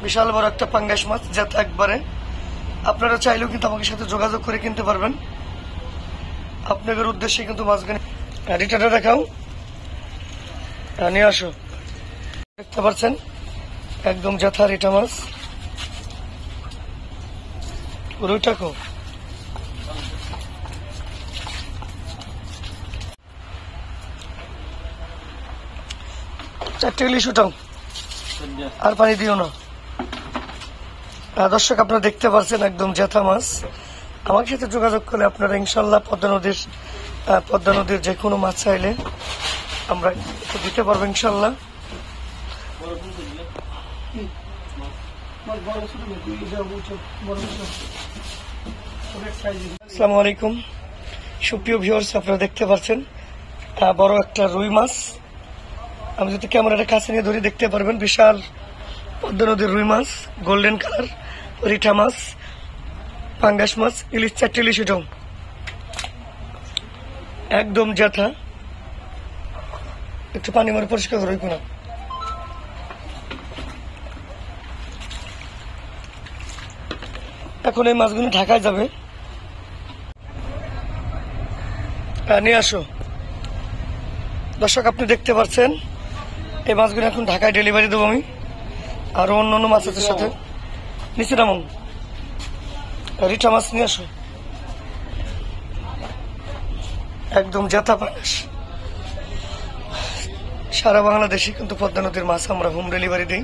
বিশাল বড় একটা পাঙ্গাস মাছ, যাতে একবারে আপনারা চাইলেও কিন্তু আমাকে সাথে যোগাযোগ করে কিনতে পারবেন। আপনাদের উদ্দেশ্যে কিন্তু মাছগুলো রিটাটা দেখাও, নিয়ে আসো। দেখতে পাচ্ছেন একদম জাথা রিটা মাছ। রুইটা কো চারটে ইলিশ উঠাও, আর পানি দিও না। দর্শক আপনারা দেখতে পাচ্ছেন একদম জেঠা মাছ। আমার সাথে যোগাযোগ করলে আপনারা ইনশাল্লাহ পদ্মা নদীর যে কোনো মাছ চাইলে আমরা দিতে পারবো ইনশাল্লাহ। আসসালামু আলাইকুম সুপ্রিয় ভিউয়ার্স, আপনারা দেখতে পাচ্ছেন বড় একটা রুই মাছ। আমি যদি ক্যামেরাটা কাছে নিয়ে ধরে দেখতে পারবেন বিশাল পদ্মা নদীর রুই মাছ, গোল্ডেন কালার রিঠা মাছ, পাঙ্গাস মাছ, ইলিশ, চারটে ইলিশ উঠাও, একদম জ্যাঠা। একটু পানি মারে পরিষ্কার করে না। এখন এই মাছগুলো ঢাকায় যাবে, নিয়ে আসো। দর্শক আপনি দেখতে পাচ্ছেন এই মাছগুলো এখন ঢাকায় ডেলিভারি দেবো আমি, আরো অন্যান্য মাছের সাথে। নিচে নামুন, রিঠা মাছ নিয়ে আসো, একদম জেঠা পাঙ্গাস। সারা বাংলাদেশে কিন্তু পদ্মা নদীর মাছ আমরা হোম ডেলিভারি দিই।